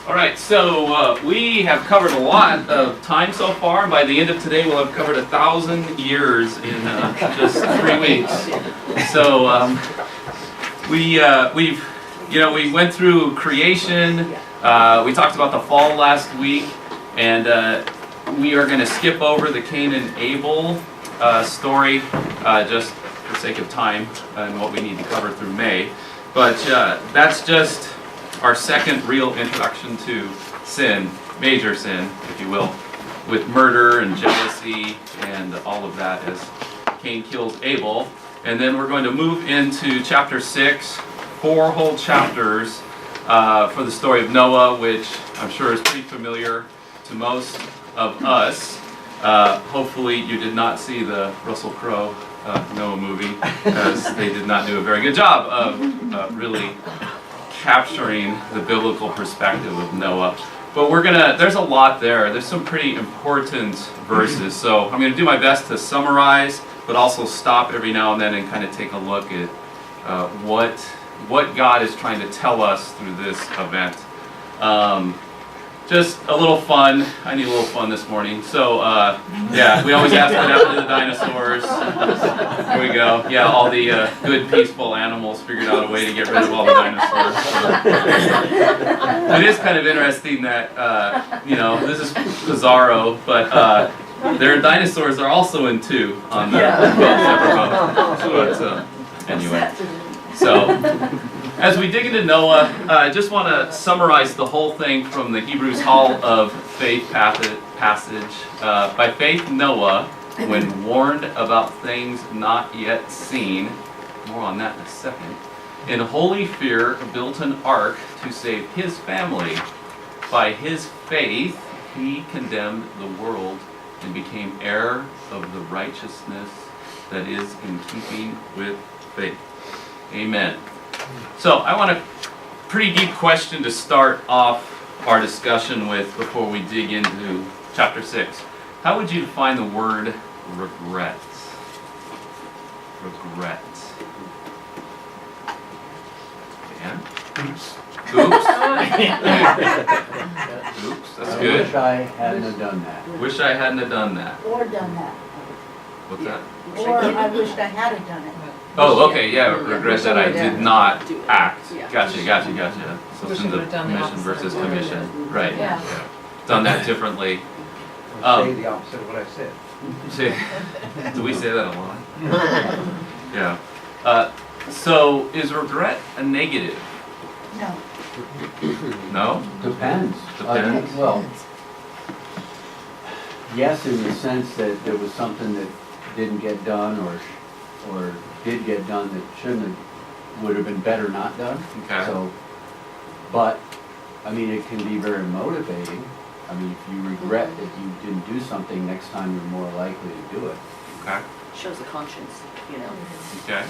All right, so we have covered a lot of time so far. By the end of today, we'll have covered 1,000 years in just 3 weeks. So we went through creation. We talked about the fall last week, and we are going to skip over the Cain and Abel story just for sake of time and what we need to cover through May. But that's just our second real introduction to sin, major sin, if you will, with murder and jealousy and all of that as Cain kills Abel. And then we're going to move into chapter 6, 4 whole chapters for the story of Noah, which I'm sure is pretty familiar to most of us. Hopefully you did not see the Russell Crowe Noah movie, because they did not do a very good job of really capturing the biblical perspective of Noah. But there's a lot there. There's some pretty important verses. So I'm going to do my best to summarize, but also stop every now and then and kind of take a look at what God is trying to tell us through this event. Just a little fun. I need a little fun this morning. So, yeah, we always ask what happened to the dinosaurs. Here we go. Yeah, all the good, peaceful animals figured out a way to get rid of all the dinosaurs. So, it is kind of interesting that, this is bizarro, but their dinosaurs are also in 2 on the separate boat. But, anyway. So, as we dig into Noah, I just want to summarize the whole thing from the Hebrews Hall of Faith passage. By faith, Noah, when warned about things not yet seen, more on that in a second, in holy fear built an ark to save his family. By his faith, he condemned the world and became heir of the righteousness that is in keeping with faith. Amen. So I want a pretty deep question to start off our discussion with before we dig into chapter 6. How would you define the word regret? Regret. Dan? Oops. Oops. Oops, that's good. I wish I hadn't have done that. Wish I hadn't have done that. Or done that. What's that? Or I wished I had have done it. Oh, okay, yeah, regret that I did not act. Yeah. Gotcha. So Wish it's in I the would've done the commission opposite. versus commission. Right. Yeah. Done that differently. Say the opposite of what I said. Do we say that a lot? Yeah. So is regret a negative? No. No? Depends. Depends. Well, yes, in the sense that there was something that didn't get done or did get done that would have been better not done. Okay. So, but, I mean, it can be very motivating. I mean, if you regret that you didn't do something, next time you're more likely to do it. Okay. Shows the conscience, Okay.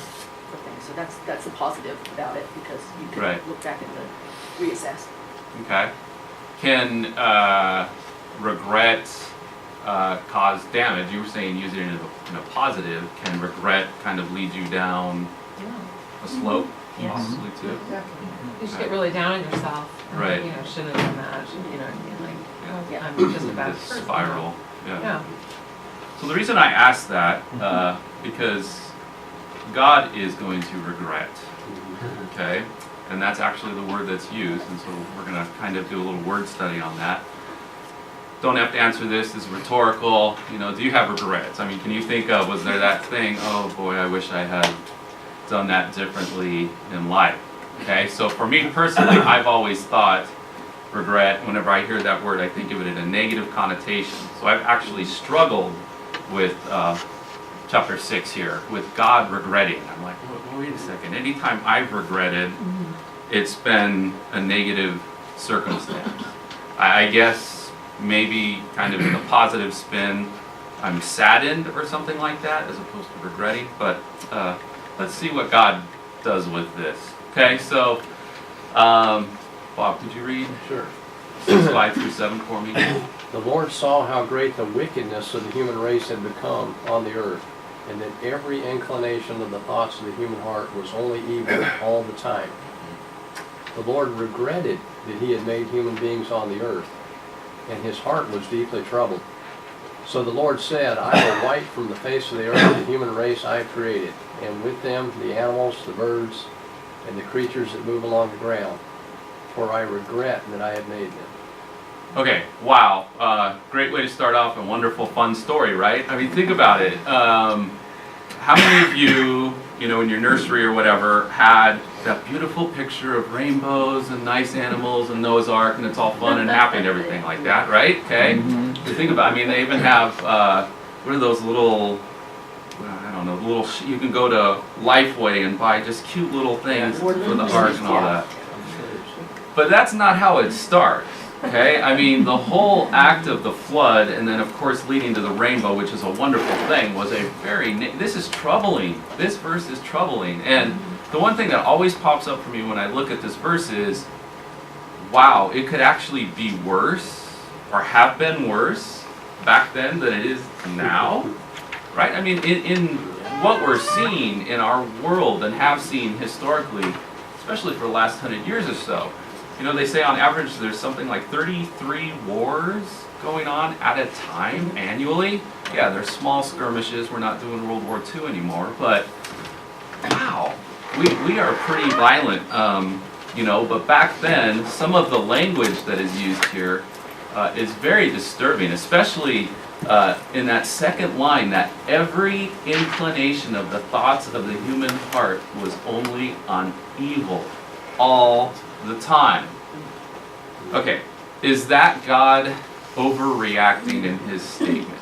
for things. So that's the positive about it, because you can Right. look back and reassess. Okay. Can regret cause damage? You were saying use it in a positive. Can regret kind of lead you down a slope? Yes. Possibly too. You should get really down on yourself. Right. Shouldn't have done that. You know what I mean? Like, Yeah. I'm just a bad This person. spiral. Yeah. Yeah. So the reason I ask that, because God is going to regret, okay? And that's actually the word that's used, and so we're going to kind of do a little word study on that. Don't have to answer this, it's rhetorical. Do you have regrets? I mean, can you think of, was there that thing, oh boy, I wish I had done that differently in life? Okay, so for me personally, I've always thought regret, whenever I hear that word, I think of it in a negative connotation. So I've actually struggled with chapter 6 here, with God regretting. I'm like, wait a second, anytime I've regretted, it's been a negative circumstance. I guess maybe kind of in a positive spin, I'm saddened or something like that, as opposed to regretting. But let's see what God does with this. Okay, so Bob, could you read? Sure. 6:5-7 for me? The Lord saw how great the wickedness of the human race had become on the earth, and that every inclination of the thoughts of the human heart was only evil all the time. the Lord regretted that he had made human beings on the earth, and his heart was deeply troubled. So the Lord said, I will wipe from the face of the earth the human race I have created, and with them the animals, the birds, and the creatures that move along the ground, for I regret that I have made them. Okay, wow. Great way to start off a wonderful, fun story, right? I mean, think about it. How many of you, in your nursery or whatever, had that beautiful picture of rainbows and nice animals and Noah's Ark, and it's all fun and happy and everything like that, right? Okay? You think about it. I mean, they even have, what are those little, I don't know, you can go to Lifeway and buy just cute little things for the Ark and all that. But that's not how it starts. Okay, I mean, the whole act of the flood, and then of course leading to the rainbow, which is a wonderful thing, was a this is troubling. This verse is troubling. And the one thing that always pops up for me when I look at this verse is, wow, it could actually be worse, or have been worse back then than it is now, right? I mean, in what we're seeing in our world and have seen historically, especially for the last 100 years or so, they say on average there's something like 33 wars going on at a time annually. Yeah, there's small skirmishes. We're not doing World War II anymore, but wow, we are pretty violent, but back then, some of the language that is used here is very disturbing, especially in that second line, that every inclination of the thoughts of the human heart was only on evil all the time. Okay, is that God overreacting in his statement?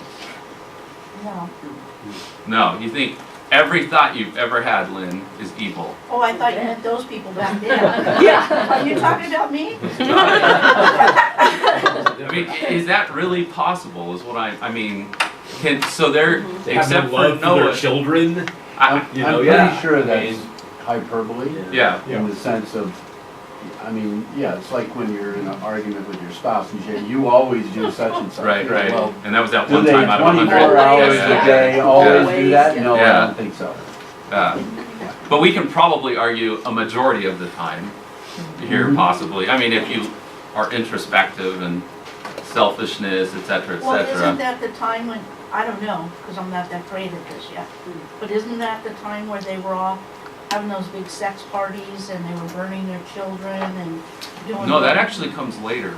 No. No, you think every thought you've ever had, Lynn, is evil? Oh, I thought you meant those people back there. Yeah. Are you talking about me? I mean, is that really possible? Is what I mean. So they're They have except no love for for their Noah. children. I'm You know, pretty yeah. sure I that's mean- hyperbole. Yeah. In the sense of, I mean, yeah, it's like when you're in an argument with your spouse and you say, you always do such and such. Right, right. Well, And that was that do one they time out of 100. 24 hours Yeah, a day always do that? Yeah. No, I Yeah. don't think so. But we can probably argue a majority of the time here, possibly. I mean, if you are introspective and selfishness, et cetera, et Well, cetera. isn't that the time when, I don't know, because I'm not that great at this yet, but isn't that the time where they were all having those big sex parties and they were burning their children and doing... No, that actually comes later,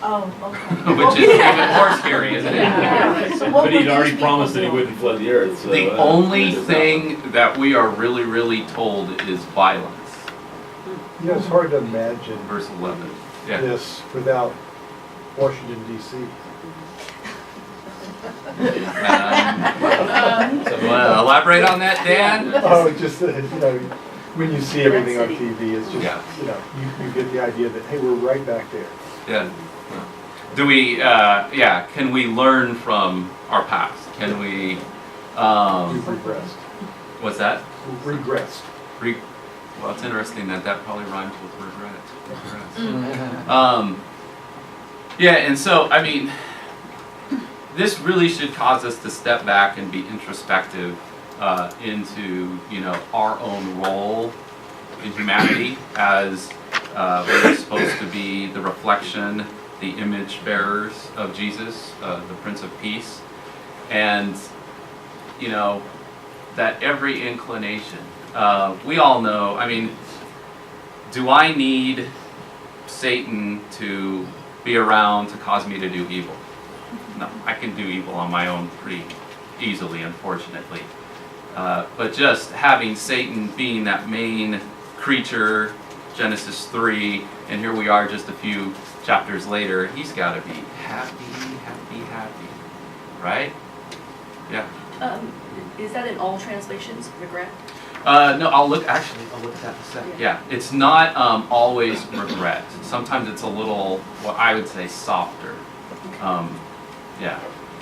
Oh, okay. which is even more scary, isn't it? Yeah. So what But were he'd already these people promised that he doing? wouldn't flood the earth. So, The only thing that we are really, really told is violence. Yeah, it's hard to imagine Verse 11. Yeah. this without Washington DC. Well, elaborate on that, Dan? Oh, just, when you see everything on TV, it's just, Yeah. you get the idea that, hey, we're right back there. Yeah. Do we, can we learn from our past? Can we, We've regressed. what's that? We've regressed. Well, it's interesting that probably rhymes with regret. Regrets. Yeah, and so, I mean, this really should cause us to step back and be introspective into, our own role in humanity as we're supposed to be the reflection, the image bearers of Jesus, the Prince of Peace. And, that every inclination, we all know, I mean, do I need Satan to be around to cause me to do evil? No, I can do evil on my own pretty easily, unfortunately. But just having Satan being that main creature, Genesis 3, and here we are just a few chapters later, he's got to be happy, right? Yeah. Is that in all translations, regret? No, I'll look at that in a second. Yeah, it's not always regret. Sometimes it's a little, what I would say, softer. Yeah.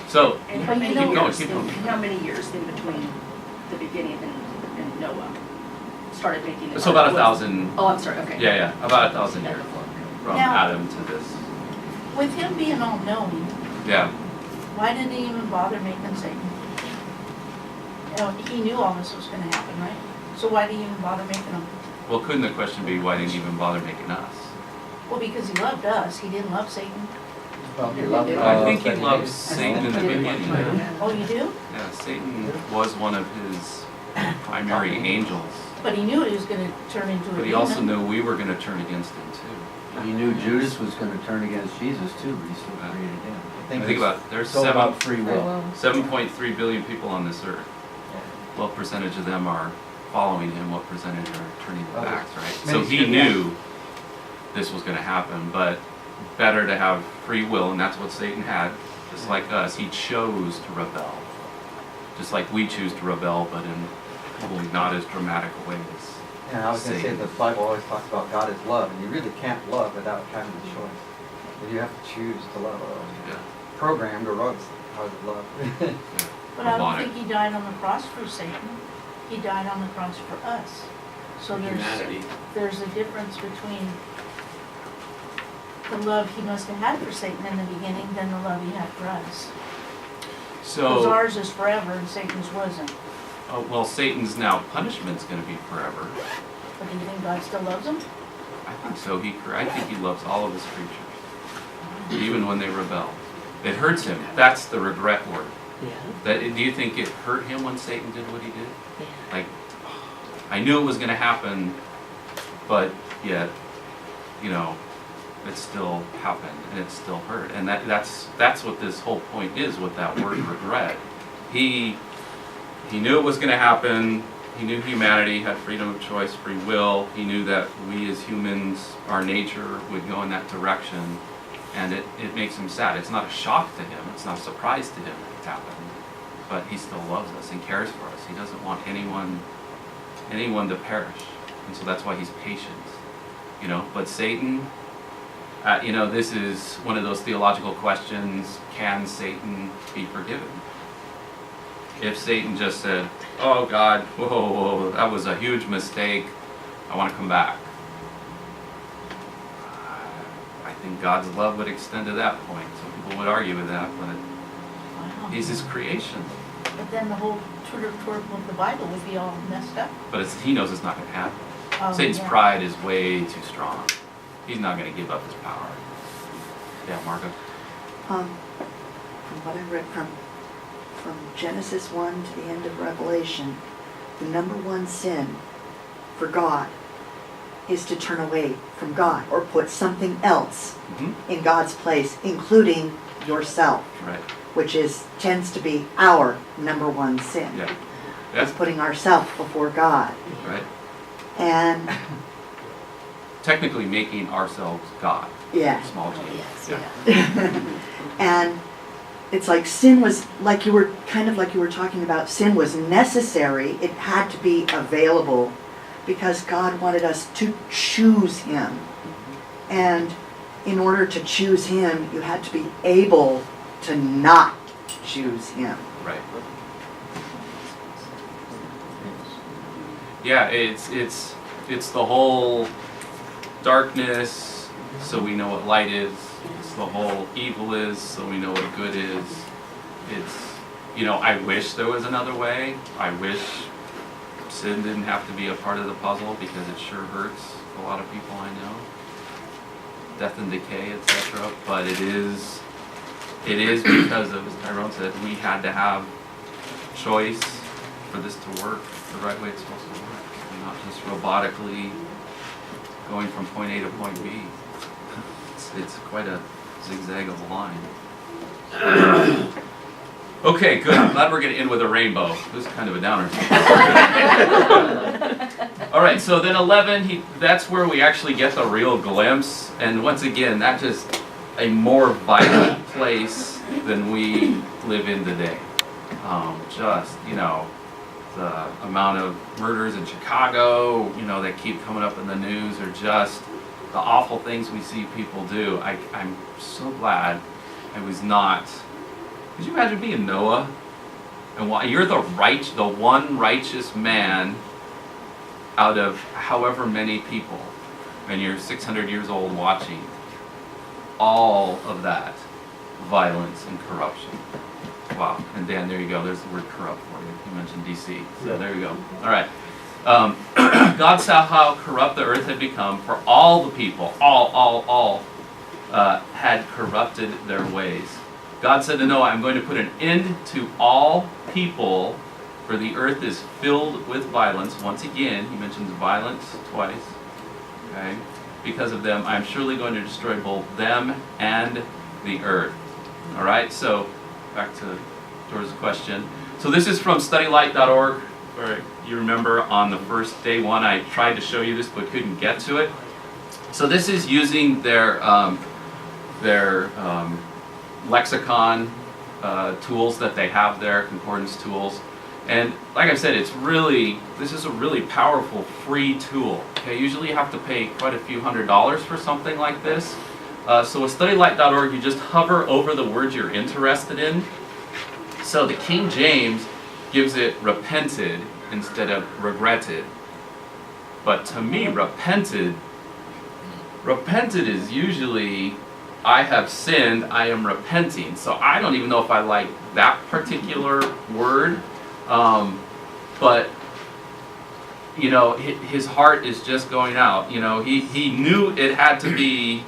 So, And how many keep going, years, keep going. how many years in between the beginning and Noah started making it? So about 1,000, Oh, I'm sorry, okay. yeah, about 1,000 years from Now- Adam to this. With him being all-knowing, Yeah. why did he even bother making Satan? He knew all this was gonna happen, right? So why did he even bother making him? Well, couldn't the question be, why didn't he even bother making us? Well, because he loved us, he didn't love Satan. Well, he loved I think he us. loves Satan in the beginning. Oh, you do? Yeah, Satan was one of his primary angels, But he knew he was gonna turn into a demon. but he also knew we were gonna turn against him too. He knew Judas was gonna turn against Jesus too, but he still created him. Think about it, there's It's all about free will. Well, 7.3 billion people on this earth. What percentage of them are following him? What percentage are turning their backs, right? So he knew this was gonna happen, but better to have free will, and that's what Satan had, just like us. He chose to rebel. Just like we choose to rebel, but in probably not as dramatic a ways. And I was going to say, the Bible always talks about God is love, and you really can't love without having a choice. You have to choose to love. Yeah. Programmed or rugs how to love. But I don't Robotic. think he died on the cross for Satan. He died on the cross for us. So there's a difference between the love he must have had for Satan in the beginning than the love he had for us. Because So, ours is forever and Satan's wasn't. well, Satan's now punishment's going to be forever. But do you think God still loves him? I think so. I think he loves all of his creatures, even when they rebel. It hurts him. That's the regret word. Do you think it hurt him when Satan did what he did? Like, I knew it was going to happen, but yet, it still happened and it still hurt. And that's what this whole point is with that word regret. He knew it was going to happen. He knew humanity had freedom of choice, free will. He knew that we as humans, our nature would go in that direction. And it makes him sad. It's not a shock to him. It's not a surprise to him that it's happened. But he still loves us and cares for us. He doesn't want anyone to perish. And so that's why he's patient. But Satan, this is one of those theological questions. Can Satan be forgiven? If Satan just said, oh God, whoa, that was a huge mistake, I want to come back. I think God's love would extend to that point. Some people would argue with that, but Wow. he's his creation. But then the whole twerp of the Bible would be all messed up. But he knows it's not going to happen. Satan's Yeah. pride is way too strong. He's not going to give up his power. Yeah, Margo? From what I read from Genesis 1 to the end of Revelation, the number one sin for God is to turn away from God or put something else Mm-hmm. in God's place, including yourself, Right. which tends to be our number one sin. Yeah. Is That's putting ourselves before God. right. And Technically making ourselves God. yeah. Small g. Yes, And it's like sin was, like you were talking about, sin was necessary. It had to be available because God wanted us to choose him. And in order to choose him, you had to be able to not choose him. Right. Yeah, it's the whole darkness, so we know what light is. It's the whole evil is, so we know what good is. It's, I wish there was another way. I wish sin didn't have to be a part of the puzzle because it sure hurts a lot of people I know. Death and decay, etc. But it is because of, as Tyrone said, we had to have choice for this to work the right way it's supposed to work. And not just robotically going from point A to point B. It's quite a zigzag of a line. Okay, good. I'm glad we're going to end with a rainbow. This is kind of a downer. All right, so then 11, that's where we actually get the real glimpse. And once again, that's just a more violent place than we live in today. The amount of murders in Chicago, that keep coming up in the news are just the awful things we see people do. I'm so glad I was not. Could you imagine being Noah? And why you're the one righteous man out of however many people, and you're 600 years old watching all of that violence and corruption. Wow. And Dan, there you go. There's the word corrupt for you. You mentioned DC. So there you go. All right. God saw how corrupt the earth had become, for all the people, all, had corrupted their ways. God said to Noah, I'm going to put an end to all people, for the earth is filled with violence. Once again, he mentions violence twice. Okay? Because of them, I'm surely going to destroy both them and the earth. All right, so back to George's question. So this is from studylight.org, where you remember on the first day one I tried to show you this but couldn't get to it. So this is using their lexicon tools that they have there, concordance tools. And like I said, this is a really powerful free tool. Okay, usually you have to pay quite a few $100s for something like this. So with studylight.org, you just hover over the words you're interested in. So the King James gives it repented instead of regretted. But to me, repented is usually, I have sinned, I am repenting. So I don't even know if I like that particular word. But, you know, his heart is just going out. You know, he knew it had to be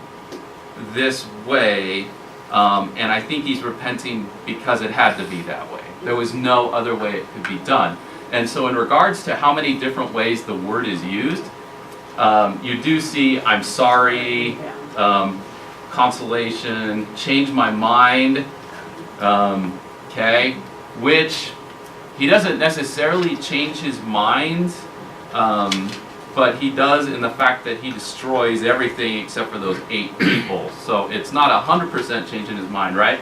this way, and I think he's repenting because it had to be that way. There was no other way it could be done. And so in regards to how many different ways the word is used, you do see I'm sorry, consolation, change my mind, okay, which he doesn't necessarily change his mind, but he does in the fact that he destroys everything except for those 8 people. So it's not 100% changing his mind, right?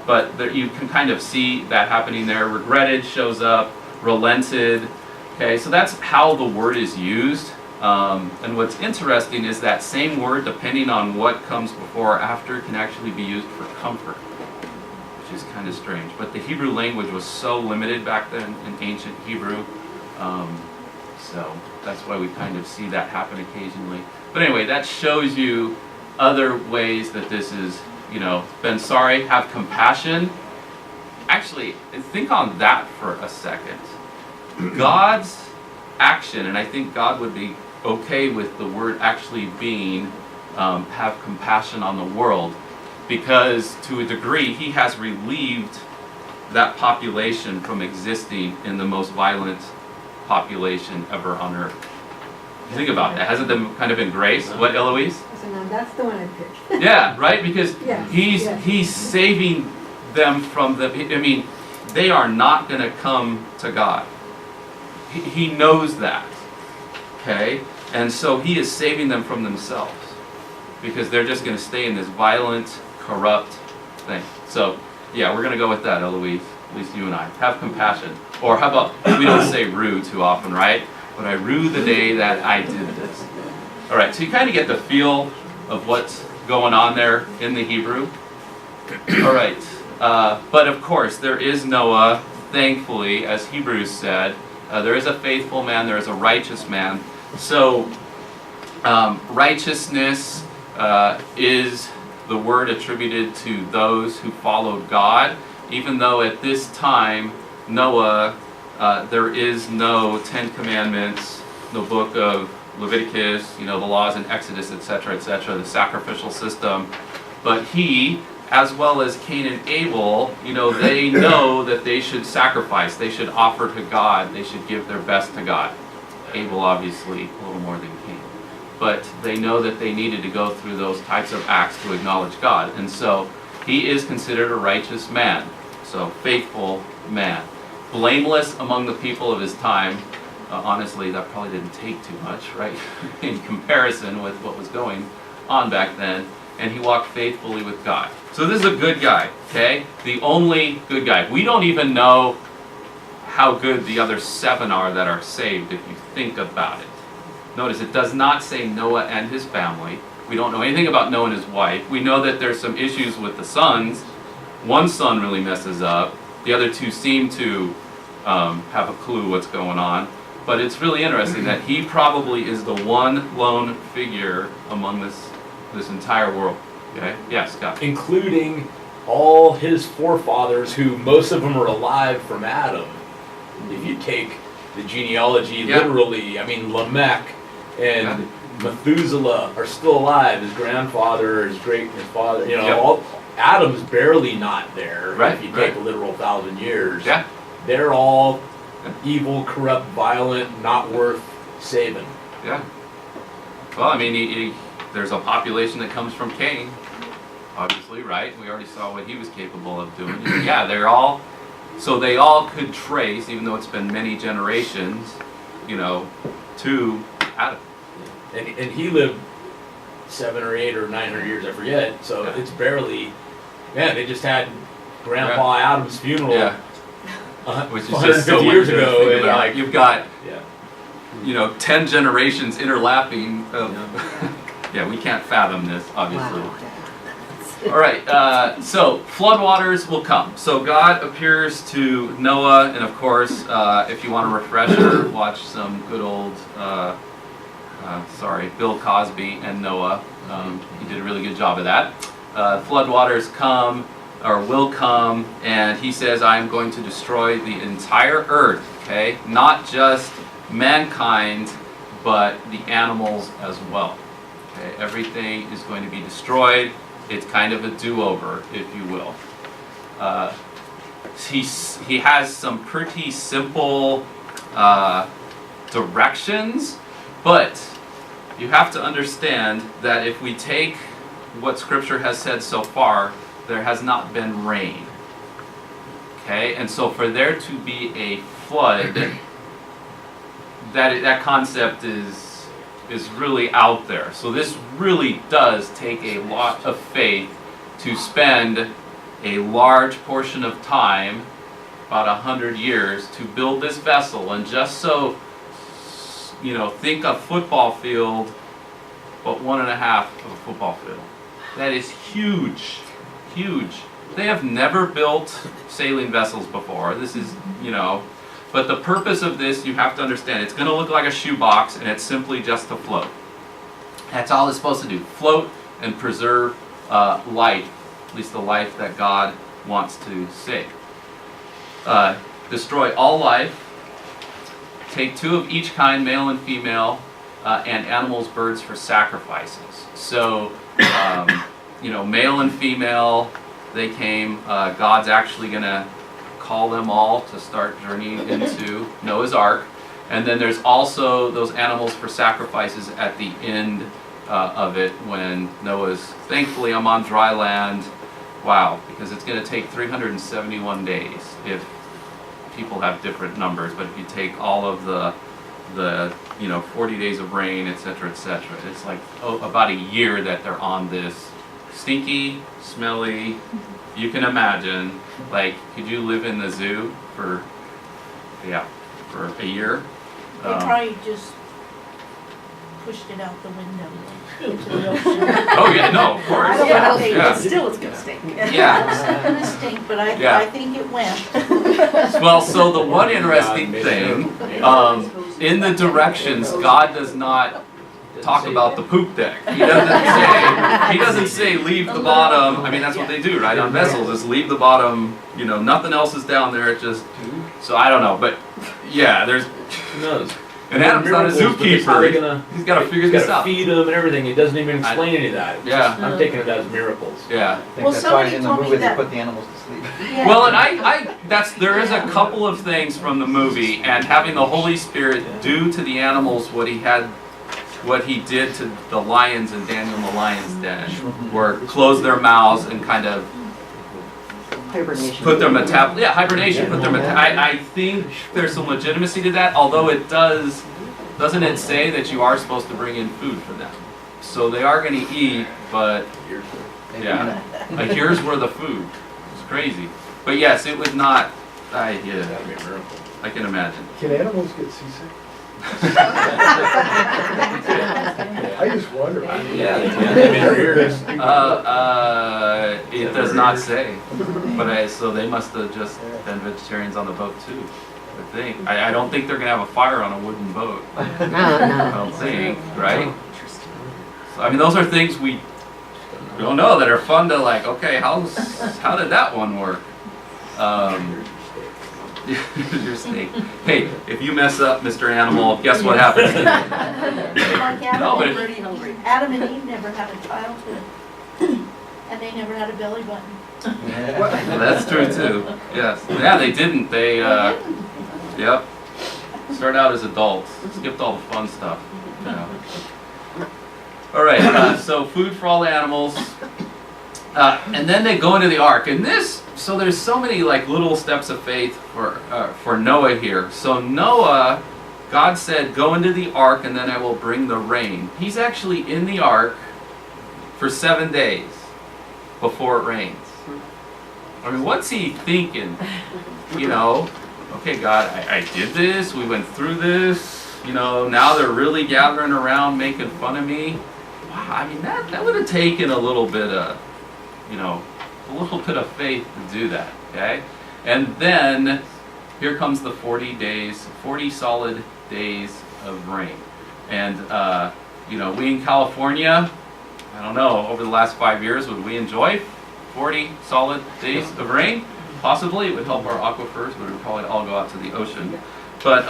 But there, you can kind of see that happening there. Regretted shows up, relented. Okay, so that's how the word is used. And what's interesting is that same word, depending on what comes before or after, can actually be used for comfort, which is kind of strange. But the Hebrew language was so limited back then in ancient Hebrew, so that's why we kind of see that happen occasionally. But anyway, that shows you other ways that this is, you know, been sorry, have compassion. Actually, think on that for a second. God's action, and I think God would be okay with the word actually being have compassion on the world, because to a degree he has relieved that population from existing in the most violent population ever on earth. Think about that. Hasn't that kind of been grace? What, Eloise? So now that's the one I picked. Yeah, right? Because Yes, yes. he's saving them from the, I mean, they are not going to come to God. He knows that. Okay? And so he is saving them from themselves, because they're just going to stay in this violent, corrupt thing. So, yeah, we're going to go with that, Eloise. At least you and I. Have compassion. Or how about, we don't say rue too often, right? But I rue the day that I did this. All right, so you kind of get the feel of what's going on there in the Hebrew. All right, but of course, there is Noah, thankfully, as Hebrews said. There is a faithful man, there is a righteous man. So, righteousness is the word attributed to those who followed God, even though at this time, Noah, there is no 10 Commandments, no book of Leviticus, you know, the laws in Exodus, etc., the sacrificial system. But he, as well as Cain and Abel, you know, they know that they should sacrifice, they should offer to God, they should give their best to God. Abel, obviously, a little more than Cain. But they know that they needed to go through those types of acts to acknowledge God. And so he is considered a righteous man, so faithful man. Blameless among the people of his time. Honestly, that probably didn't take too much, right? In comparison with what was going on back then. And he walked faithfully with God. So this is a good guy, okay? The only good guy. We don't even know how good the other 7 are that are saved if you think about it. Notice it does not say Noah and his family. We don't know anything about Noah and his wife. We know that there's some issues with the sons. One son really messes up. The other 2 seem to have a clue what's going on. But it's really interesting that he probably is the one lone figure among this entire world. Okay? Yeah, Scott. Including all his forefathers, who most of them are alive from Adam. If you take the genealogy, Yeah. literally. I mean, Lamech and Methuselah are still alive. His grandfather, his father. You know, Yep. all Adam's barely not there. Right, If you right. take a literal 1,000 years. Yeah. They're all evil, corrupt, violent, not worth saving. Yeah. Well, I mean, there's a population that comes from Cain, obviously, right? We already saw what he was capable of doing. Yeah, they all could trace, even though it's been many generations, you know, to Adam. And he lived 700 or 800 or 900 years, I forget. So Yeah. it's barely. Man, they just had Grandpa Adam's funeral. Yeah. 150 Which is just so years weird to ago, think and about. like, You've got, yeah. you know, 10 generations interlapping. Yeah, we can't fathom this, obviously. All right, so floodwaters will come. So God appears to Noah, and of course, if you want a refresher, watch some good old, Bill Cosby and Noah. He did a really good job of that. Floodwaters come, or will come, and he says, I am going to destroy the entire earth, okay? Not just mankind, but the animals as well. Okay, everything is going to be destroyed. It's kind of a do-over, if you will. He has some pretty simple directions, but you have to understand that if we take what Scripture has said so far, there has not been rain. Okay, and so for there to be a flood, that concept is really out there. So this really does take a lot of faith to spend a large portion of time, about 100 years, to build this vessel. And just so, you know, think a football field, but 1.5 of a football field. That is huge, huge. They have never built sailing vessels before. This is, you know, but the purpose of this, you have to understand, it's going to look like a shoebox, and it's simply just to float. That's all it's supposed to do, float and preserve life, at least the life that God wants to save. Destroy all life, take 2 of each kind, male and female, and animals, birds for sacrifices. So, you know, male and female, they came. God's actually going to call them all to start journeying into Noah's Ark. And then there's also those animals for sacrifices at the end of it when Noah's, thankfully I'm on dry land. Wow, because it's going to take 371 days if people have different numbers. But if you take all of the 40 days of rain, etc., it's like about a year that they're on this stinky, smelly. You can imagine, like, could you live in the zoo for a year? They probably just pushed it out the window into the ocean. Oh yeah, no, of course. But still it's gonna stink. Yeah. It's gonna stink, but Yeah. I think it went. Well, so the one interesting thing, in the directions, God does not talk about the poop deck. He doesn't say leave the bottom. I mean, that's what they do, right? On vessels, is leave the bottom. You know, nothing else is down there. It just. So I don't know, but yeah, there's. Who knows? And Adam's not a zookeeper. He's got to figure this out. Feed them and everything. It doesn't even explain any of that. Yeah. I'm taking it as miracles. Yeah. I think Well, that's why somebody in the told me movie they that- put the animals to sleep. Yeah. Well, and there is a couple of things from the movie, and having the Holy Spirit do to the animals what he did to the lions in Daniel in the Lion's Den, where close their mouths and kind of Hibernation. put their hibernation. I think there's some legitimacy to that, although it doesn't it say that you are supposed to bring in food for them? So they are going to eat, but yeah, like here's where the food. It's crazy, but yes, it was not. That'd be a miracle. I can imagine. Can animals get seasick? I just wonder. Yeah, they can. I mean, It does not say, but so they must have just been vegetarians on the boat too. I think. I don't think they're gonna have a fire on a wooden boat. I don't think, right? So, I mean, those are things we don't know that are fun to like. Okay, how did that one work? Your snake. Hey, if you mess up, Mr. Animal, guess what happens to you? Like No, but Adam, if- hungry. Adam and Eve never had a childhood, and they never had a belly button. Well, that's true too. Yes. Yeah, they didn't. They, They didn't. yep. Start out as adults. Skipped all the fun stuff. You know. All right. So food for all the animals, and then they go into the ark. And this, so there's so many like little steps of faith for Noah here. So Noah, God said, "Go into the ark, and then I will bring the rain." He's actually in the ark for 7 days before it rains. I mean, what's he thinking? You know, okay, God, I did this, we went through this, you know, now they're really gathering around making fun of me. Wow, I mean, that would have taken a little bit of, you know, a little bit of faith to do that, okay? And then, here comes the 40 days, 40 solid days of rain. And, you know, we in California, I don't know, over the last 5 years, would we enjoy 40 solid days of rain? Possibly. It would help our aquifers, but it would probably all go out to the ocean. But,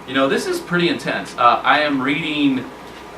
you know, this is pretty intense. I am reading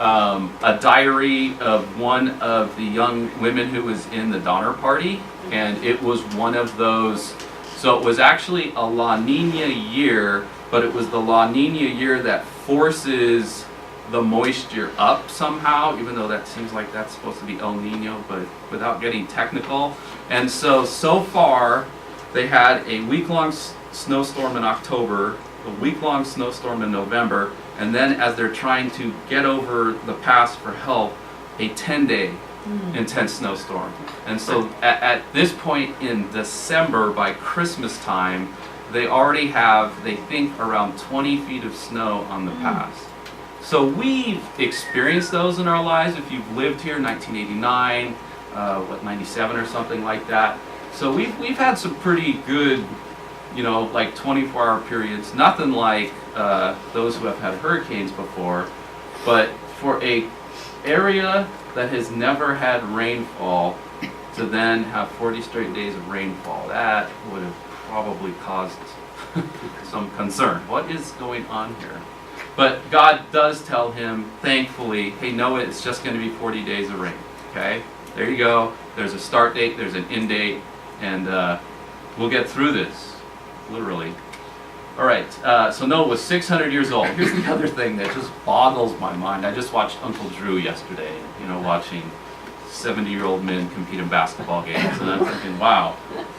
a diary of one of the young women who was in the Donner Party, and it was one of those, so it was actually a La Nina year, but it was the La Nina year that forces the moisture up somehow, even though that seems like that's supposed to be El Nino, but without getting technical. And so far, they had a week-long snowstorm in October, a week-long snowstorm in November, and then as they're trying to get over the pass for help, a 10-day intense snowstorm. And so at this point in December, by Christmas time, they already have, they think, around 20 feet of snow on the pass. So we've experienced those in our lives. If you've lived here, 1989, 97 or something like that. So we've had some pretty good, you know, like 24-hour periods. Nothing like those who have had hurricanes before, but for a area that has never had rainfall to then have 40 straight days of rainfall, that would have probably caused some concern. What is going on here? But God does tell him, thankfully, hey, Noah, it's just going to be 40 days of rain. Okay? There you go. There's a start date, there's an end date, and we'll get through this, literally. All right, so Noah was 600 years old. Here's the other thing that just boggles my mind. I just watched Uncle Drew yesterday, you know, watching 70-year-old men compete in basketball games, and I'm thinking, wow,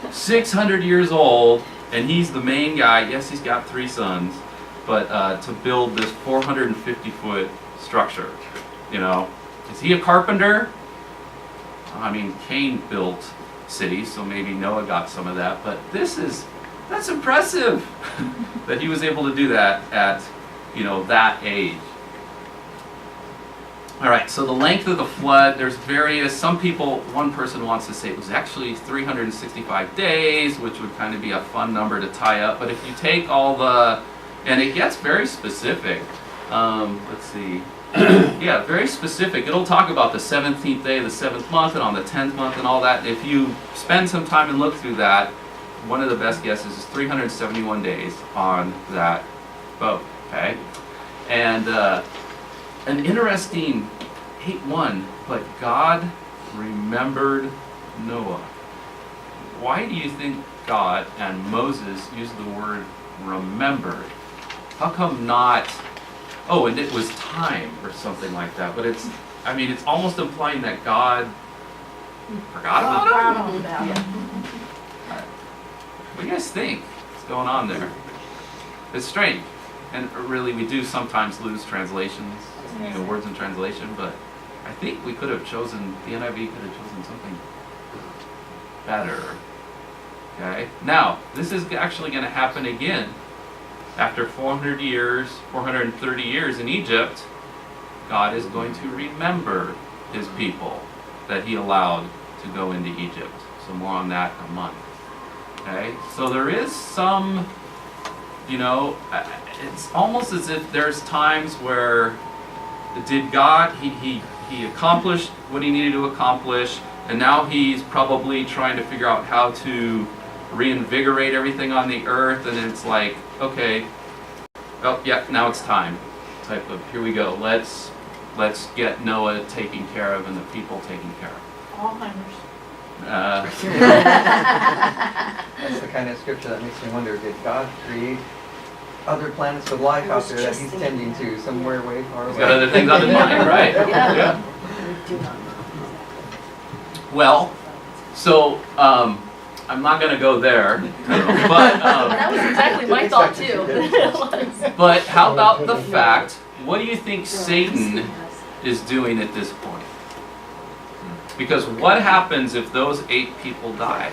600 years old, and he's the main guy. Yes, he's got 3 sons. But to build this 450-foot structure, you know, is he a carpenter? I mean, Cain built cities, so maybe Noah got some of that. But that's impressive that he was able to do that at, you know, that age. All right, so the length of the flood, there's various, some people, one person wants to say it was actually 365 days, which would kind of be a fun number to tie up. But if you take all the, and it gets very specific. Let's see. Yeah, very specific. It'll talk about the 17th day of the 7th month and on the 10th month and all that. If you spend some time and look through that, one of the best guesses is 371 days on that boat, okay? And an interesting 8:1, but God remembered Noah. Why do you think God and Moses used the word remembered? How come not, oh, and it was time or something like that? But it's, I mean, it's almost implying that God forgot about him? What do you guys think? What's going on there? It's strange. And really, we do sometimes lose translations, you know, words in translation, but I think we could have chosen, the NIV could have chosen something better. Okay? Now, this is actually going to happen again. After 400 years, 430 years in Egypt, God is going to remember his people that he allowed to go into Egypt. So more on that in a month. Okay? So there is some, you know, it's almost as if there's times where did God, he accomplished what he needed to accomplish, and now he's probably trying to figure out how to reinvigorate everything on the earth, and it's like, okay, oh yeah, now it's time. Type of, here we go. Let's get Noah taken care of and the people taken care of. Alzheimer's. That's the kind of scripture that makes me wonder, did God create other planets with life out there that he's tending to somewhere way far away? He's got other things on his mind, right? Yeah. Well, so I'm not going to go there, but That was exactly my thought too. but how about the fact? What do you think Satan is doing at this point? Because what happens if those 8 people die?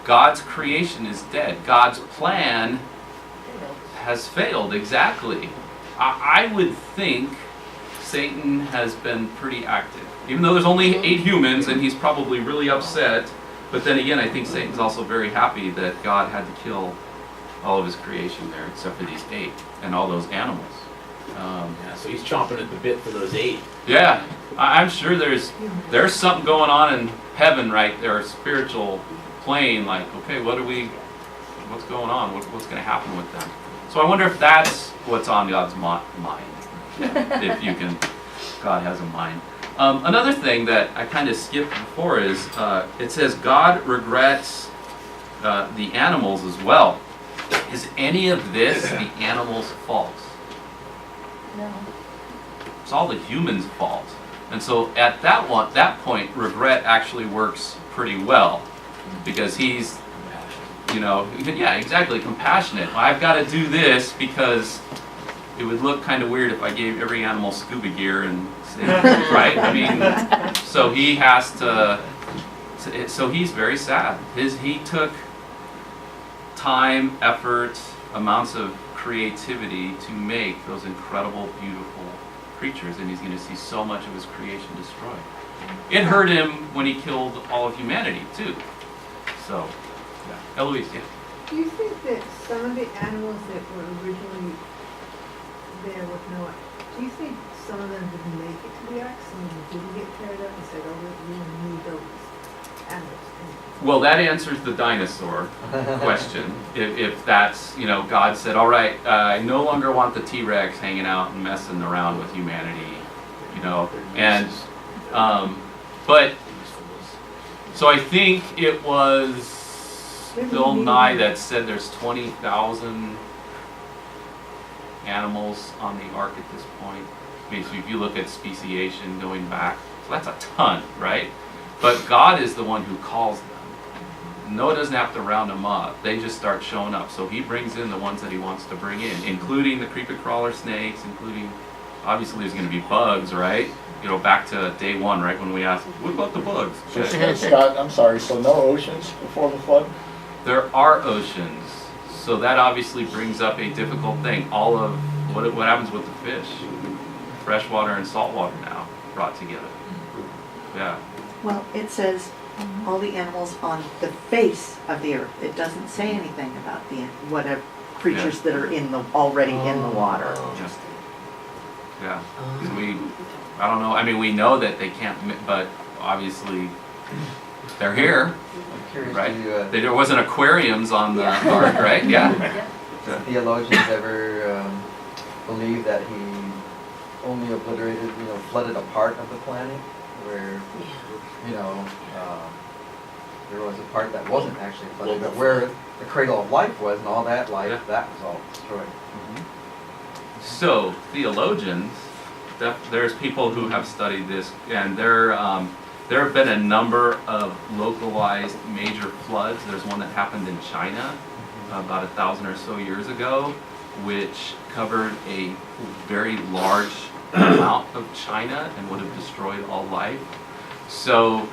God's creation is dead. God's plan has failed, exactly. I would think Satan has been pretty active. Even though there's only 8 humans and he's probably really upset, but then again, I think Satan's also very happy that God had to kill all of his creation there, except for these 8 and all those animals. Yeah, so he's chomping at the bit for those 8. Yeah, I'm sure there's something going on in heaven right there, a spiritual plane, like, okay, what's going on? What's going to happen with them? So I wonder if that's what's on God's mind. If you can, God has a mind. Another thing that I kind of skipped before is, it says God regrets the animals as well. Is any of this the animals' fault? No. It's all the humans' fault. And so at that point, regret actually works pretty well, because he's, yeah, exactly, compassionate. Well, I've got to do this because it would look kind of weird if I gave every animal scuba gear and right? I mean, so he has to. So he's very sad. He took time, effort, amounts of creativity to make those incredible, beautiful creatures, and he's going to see so much of his creation destroyed. It hurt him when he killed all of humanity too. So, yeah. Eloise, yeah. Do you think that some of the animals that were originally there with Noah, do you think some of them didn't make it to the ark, some of them didn't get carried up and said, oh, we need those animals? Well, that answers the dinosaur question. If that's, God said, all right, I no longer want the T-Rex hanging out and messing around with humanity, and, but, so I think it was Bill Nye that said there's 20,000 animals on the ark at this point. I mean, so if you look at speciation going back, so that's a ton, right? But God is the one who calls them. Noah doesn't have to round them up. They just start showing up. So he brings in the ones that he wants to bring in, including the creepy crawler snakes, including, obviously there's going to be bugs, right? Back to day 1, right, when we asked, what about the bugs? So, Scott, I'm sorry, so no oceans before the flood? There are oceans. So that obviously brings up a difficult thing. All of, what happens with the fish? Freshwater and saltwater now brought together. Yeah. Well, it says all the animals on the face of the earth. It doesn't say anything about the whatever creatures that are already in the water. Yeah. So I don't know. I mean, we know that they can't, but obviously they're here, I'm curious, right? do There wasn't aquariums on the ark, right? Yeah. theologians ever believe that he only obliterated, flooded a part of the planet, where, there was a part that wasn't actually flooded, but where the cradle of life was and all that life, that was all destroyed. So theologians, there's people who have studied this, and there have been a number of localized major floods. There's one that happened in China about 1,000 or so years ago, which covered a very large amount of China and would have destroyed all life. So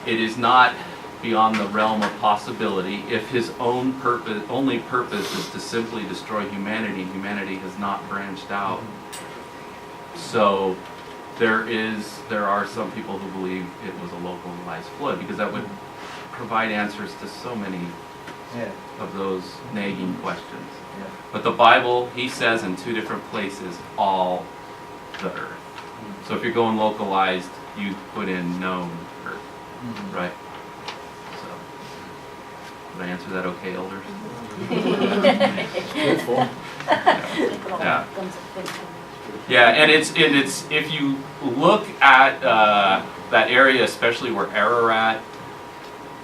it is not beyond the realm of possibility. If his only purpose is to simply destroy humanity, humanity has not branched out. So there are some people who believe it was a localized flood, because that would provide answers to so many of those nagging questions. But the Bible, he says in 2 different places, all the earth. So if you're going localized, you put in known earth, right? So Did I answer that okay, elders? Truthful. Yeah. Yeah, and it's if you look at that area, especially where Ararat,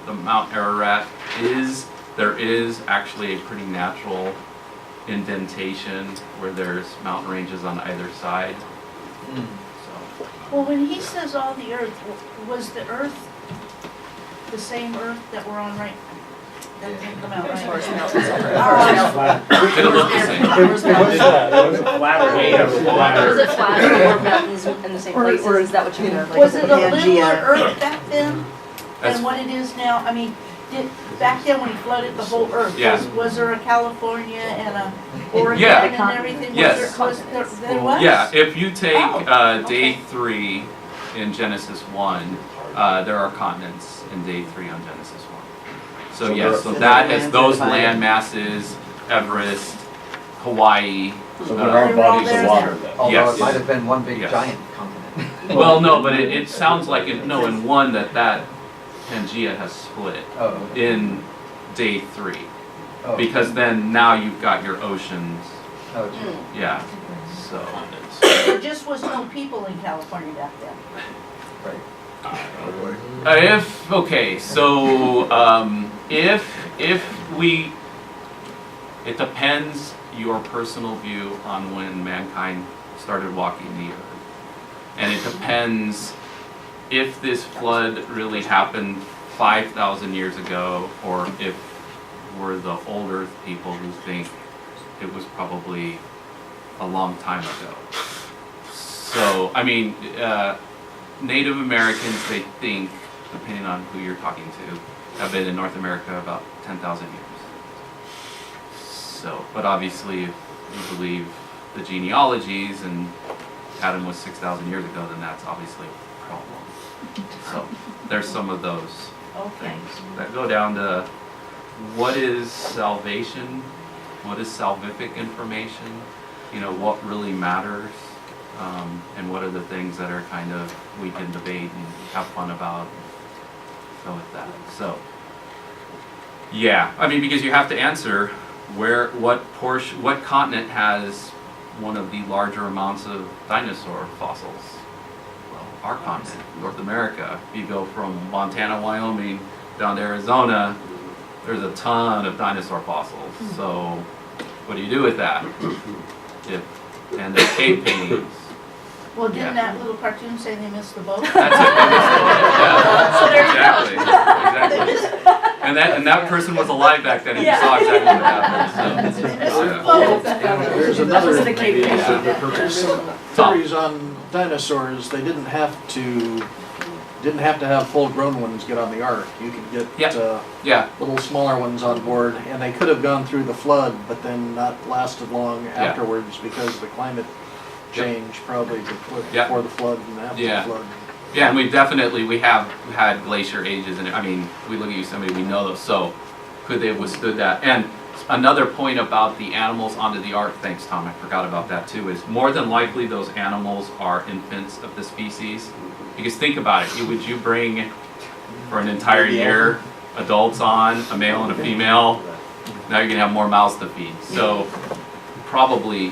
the Mount Ararat is, there is actually a pretty natural indentation where there's mountain ranges on either side. So Well, when he says all the earth, was the earth the same earth that we're on right? That didn't come out As far as right? mountains are. Oh, it'll look the same. It was that, it was a flatter Made of Was water. it flat or mountains in the same Or- places? or, Is that what you mean? Was it a littler Pangea. earth back then That's- than what it is now? I mean, back then when he flooded the whole earth, Yeah. was there a California and a Oregon Yeah. and everything? Yes. There was? Yeah, if you take Oh, day okay. 3 in Genesis 1, there are continents in day 3 on Genesis 1. So So yes, there- so So that the is lands those are divided. land masses, Everest, Hawaii. So there are They were all bodies of there water then. then. Although Yes. it might have been one big Yes. giant continent. Well, no, but it sounds like in one that Pangea has split Oh, in day 3. oh. Because then now you've got your oceans, Oh, gee. yeah, so. There just was no people in California back then. Right. It depends your personal view on when mankind started walking the earth. And it depends if this flood really happened 5,000 years ago, or if we're the old earth people who think it was probably a long time ago. So, I mean, Native Americans, they think, depending on who you're talking to, have been in North America about 10,000 years. So, but obviously, if you believe the genealogies and Adam was 6,000 years ago, then that's obviously a problem. So, there's some of those Okay. things that go down to what is salvation, what is salvific information, what really matters, and what are the things that are kind of, we can debate and have fun about, go with that. So, yeah, I mean, because you have to answer what continent has one of the larger amounts of dinosaur fossils? Well, our continent, North America. If you go from Montana, Wyoming, down to Arizona, there's a ton of dinosaur fossils. So, what do you do with that? And the cave paintings. Well, didn't Yeah. that little cartoon say they missed the boat? That's it. Yeah, So there you go. exactly. And that person was alive back then, and you saw exactly what happened. So, They missed the yeah. boat. There's That another, was the cave maybe, painting. there's some theories on dinosaurs, they didn't have to have full-grown ones get on the ark. You could get, Yep. Yeah. little smaller ones on board, and they could have gone through the flood, but then not lasted long afterwards because the climate change probably Yep. before the flood and after Yeah. the flood. Yeah, and we have had glacier ages, and I mean, we look at Yosemite, we know those, so could they have withstood that? And another point about the animals onto the ark, thanks Tom, I forgot about that too, is more than likely those animals are infants of the species. Because think about it, would you bring for an entire year adults on, a male and a female? Now you're gonna have more mouths to feed, so probably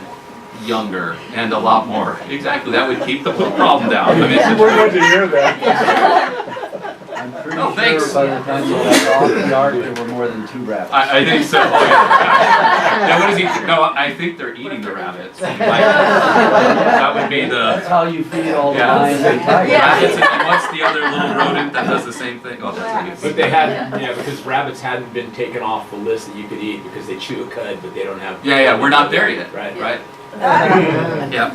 younger and a lot more. Exactly, that would keep the poop problem down. I mean, it's We're good to hear that. I'm pretty Oh, sure thanks. by the time you got off the ark, there were more than 2 rabbits. I think so. Oh, yeah. Now, what is he? No, I think they're eating the rabbits. Like, that would be That's the how you feed all the Yeah. lions and tigers. rabbits. And what's the other little rodent that does the same thing? Oh, that's a But good. they had, because rabbits hadn't been taken off the list that you could eat because they chew a cud, but they don't have. Yeah, we're not there yet. Right. Right. Yeah.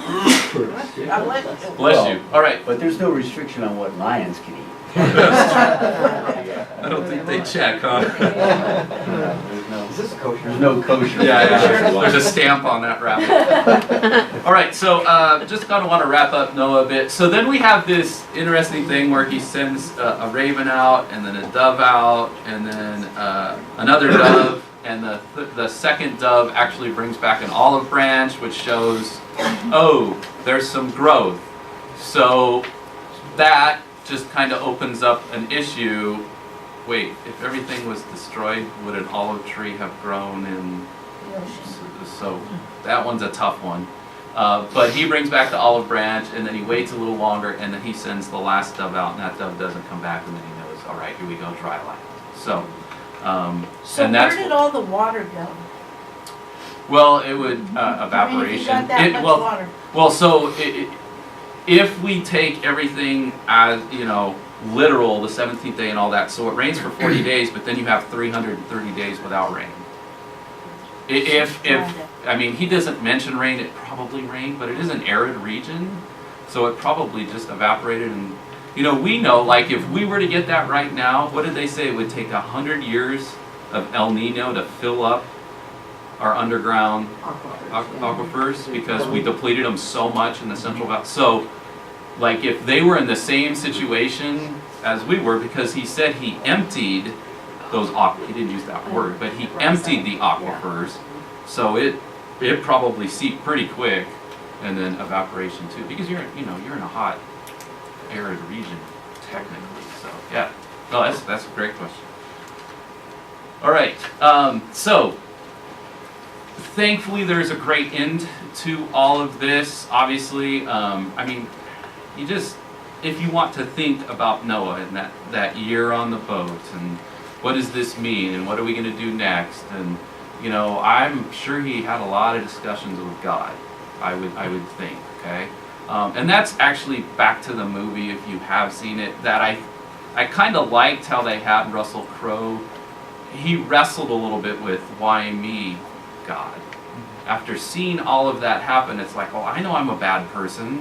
I like- Bless you. All right. But there's no restriction on what lions can eat. I don't think they check, huh? Is this kosher? There's no kosher. Yeah. There's a stamp on that rabbit. All right, so just kind of want to wrap up Noah a bit. So then we have this interesting thing where he sends a raven out, and then a dove out, and then another dove, and the second dove actually brings back an olive branch, which shows, oh, there's some growth. So that just kind of opens up an issue wait, if everything was destroyed, would an olive tree have grown in? The ocean. So that one's a tough one. But he brings back the olive branch, and then he waits a little longer, and then he sends the last dove out, and that dove doesn't come back, and then he knows, all right, here we go, dry land. So, So and where that's did all the water go? well, it would I mean, if you evaporation. got that much Well, water. well, so if we take everything as, literal, the 17th day and all that, so it rains for 40 days, but then you have 330 days without rain. If I mean, he doesn't mention rain, it probably rained, but it is an arid region, so it probably just evaporated. And we know, like, if we were to get that right now, what did they say? It would take 100 years of El Nino to fill up our underground aquifers because we depleted them so much in the Central Valley. So, like, if they were in the same situation as we were, because he said he emptied those he didn't use that word, but he emptied the aquifers, so it probably seeped pretty quick, and then evaporation too, because you're in a hot, arid region technically. So yeah, no, that's a great question. All right, so thankfully there's a great end to all of this. Obviously, I mean, if you want to think about Noah and that year on the boat, and what does this mean, and what are we going to do next, and I'm sure he had a lot of discussions with God. I would think, okay, and that's actually back to the movie if you have seen it. That I kind of liked how they had Russell Crowe. He wrestled a little bit with why me, God. After seeing all of that happen, it's like, oh, I know I'm a bad person.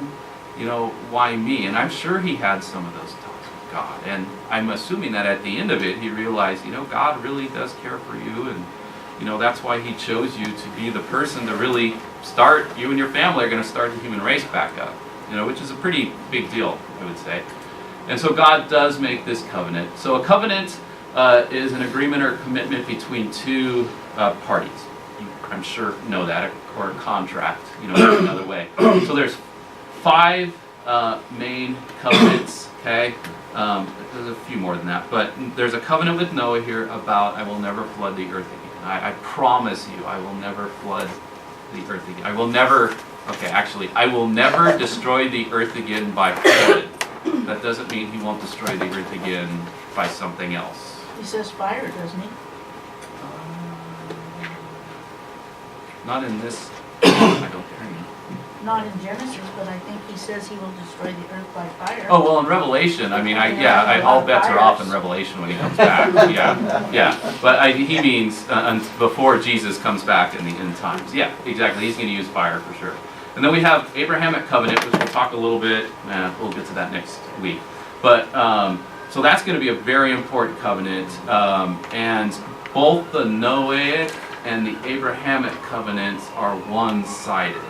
Why me? And I'm sure he had some of those talks with God. And I'm assuming that at the end of it, he realized, God really does care for you. And, that's why he chose you to be the person to really start, you and your family are going to start the human race back up. Which is a pretty big deal, I would say. And so God does make this covenant. So a covenant is an agreement or commitment between two parties. You, I'm sure, know that, or a contract, another way. So there's 5 main covenants, okay? There's a few more than that, but there's a covenant with Noah here about I will never flood the earth again. I promise you, I will never flood the earth again. I will never destroy the earth again by flood. That doesn't mean he won't destroy the earth again by something else. He says fire, doesn't he? Not in this, I don't care. Not in Genesis, but I think he says he will destroy the earth by fire. Oh, well, in Revelation, I mean, all bets are off in Revelation when he comes back. Yeah. But he means before Jesus comes back in the end times. Yeah, exactly. He's going to use fire for sure. And then we have Abrahamic covenant, which we'll talk a little bit. We'll get to that next week. But so that's going to be a very important covenant. And both the Noahic and the Abrahamic covenants are one-sided.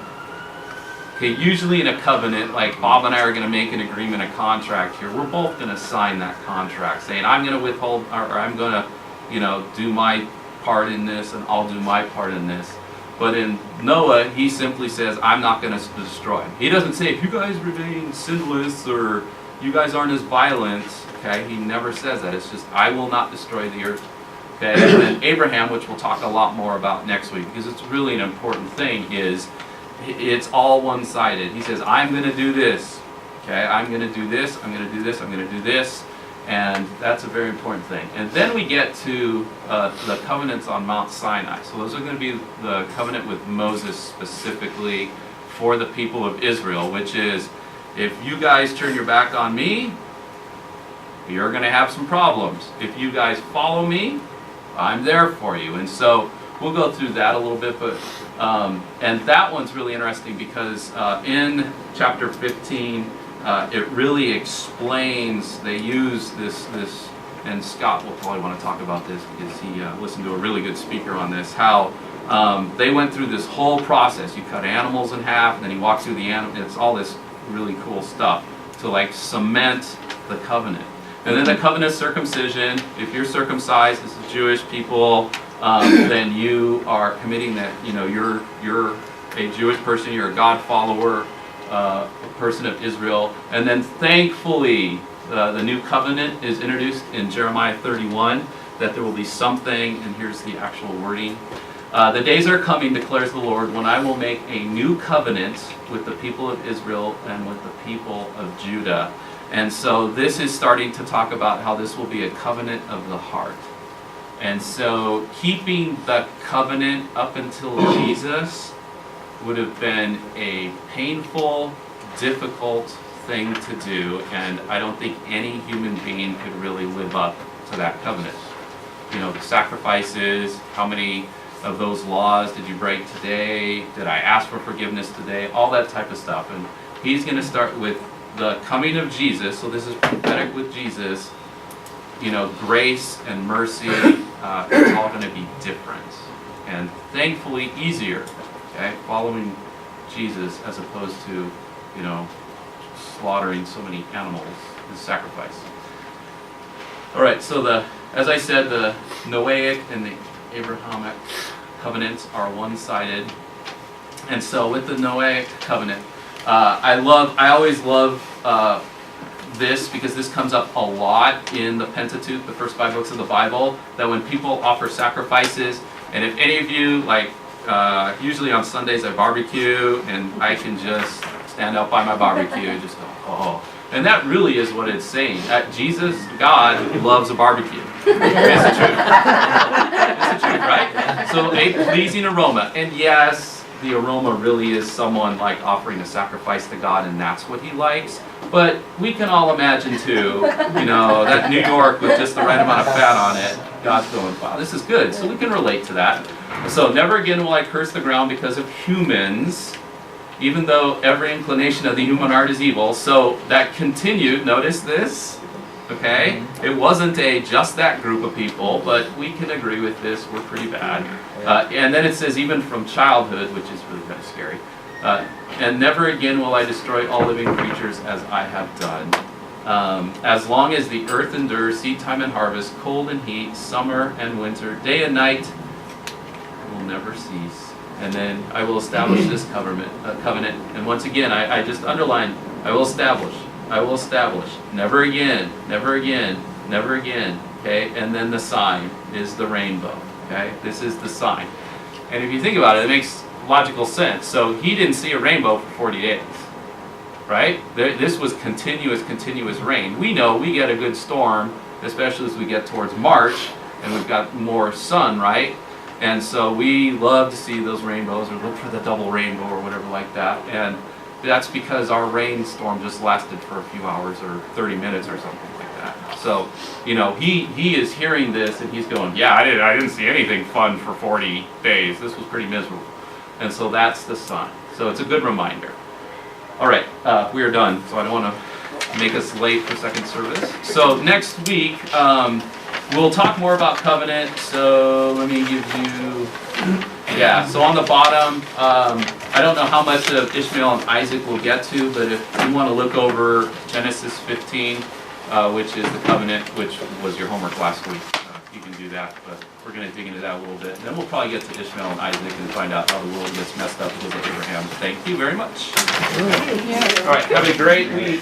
Okay, usually in a covenant, like Bob and I are going to make an agreement, a contract here, we're both going to sign that contract saying, I'm going to withhold, or I'm going to, do my part in this, and I'll do my part in this. But in Noah, he simply says, I'm not going to destroy. He doesn't say, if you guys remain sinless, or you guys aren't as violent, okay? He never says that. It's just, I will not destroy the earth. Okay, and then Abraham, which we'll talk a lot more about next week, because it's really an important thing, is it's all one-sided. He says, I'm going to do this. Okay, I'm going to do this, I'm going to do this, I'm going to do this. And that's a very important thing. And then we get to the covenants on Mount Sinai. So those are going to be the covenant with Moses specifically for the people of Israel, which is, if you guys turn your back on me, you're going to have some problems. If you guys follow me, I'm there for you. And so we'll go through that a little bit, but and that one's really interesting because in chapter 15, it really explains, they use this, and Scott will probably want to talk about this because he listened to a really good speaker on this, how they went through this whole process. You cut animals in half, and then he walks through the animal, it's all this really cool stuff to like cement the covenant. And then the covenant of circumcision, if you're circumcised, this is Jewish people, then you are committing that, you're a Jewish person, you're a God follower, a person of Israel. And then thankfully, The new covenant is introduced in Jeremiah 31, that there will be something, and here's the actual wording. The days are coming, declares the Lord, when I will make a new covenant with the people of Israel and with the people of Judah. And so this is starting to talk about how this will be a covenant of the heart. And so keeping the covenant up until Jesus would have been a painful, difficult thing to do, and I don't think any human being could really live up to that covenant. You know, the sacrifices, how many of those laws did you break today? Did I ask for forgiveness today? All that type of stuff. And he's going to start with the coming of Jesus, so this is prophetic with Jesus. You know, grace and mercy, it's all going to be different. And thankfully easier, okay, following Jesus as opposed to, you know, slaughtering so many animals as sacrifice. All right, so as I said, the Noahic and the Abrahamic covenants are one-sided. And so with the Noahic covenant, I always love this because this comes up a lot in the Pentateuch, the first 5 books of the Bible, that when people offer sacrifices, and if any of you, like, usually on Sundays I barbecue, and I can just stand out by my barbecue and just go, oh. And that really is what it's saying. Jesus, God, loves a barbecue. It's the truth. It's the truth, right? So a pleasing aroma. And yes, the aroma really is someone like offering a sacrifice to God, and that's what he likes. But we can all imagine too, you know, that New York with just the right amount of fat on it, God's going, wow, this is good. So we can relate to that. So never again will I curse the ground because of humans, even though every inclination of the human heart is evil. So that continued, notice this, okay? It wasn't just that group of people, but we can agree with this, we're pretty bad. And then it says even from childhood, which is really kind of scary. And never again will I destroy all living creatures as I have done. As long as the earth endures, seed time and harvest, cold and heat, summer and winter, day and night will never cease. And then I will establish this covenant. And once again, I just underline, I will establish, never again, never again, never again, okay? And then the sign is the rainbow, okay? This is the sign. And if you think about it, it makes logical sense. So he didn't see a rainbow for 40 days, right? This was continuous rain. We know we get a good storm, especially as we get towards March, and we've got more sun, right? And so we love to see those rainbows, or look for the double rainbow or whatever like that. And that's because our rainstorm just lasted for a few hours or 30 minutes or something like that. So, you know, he is hearing this and he's going, yeah, I didn't see anything fun for 40 days. This was pretty miserable. And so that's the sign. So it's a good reminder. All right, we are done. So I don't want to make us late for second service. So next week, we'll talk more about covenant. So let me give you, so on the bottom, I don't know how much of Ishmael and Isaac we'll get to, but if you want to look over Genesis 15, which is the covenant, which was your homework last week, you can do that. But we're going to dig into that a little bit. And then we'll probably get to Ishmael and Isaac and find out how the world gets messed up because of Abraham. Thank you very much. All right, have a great week.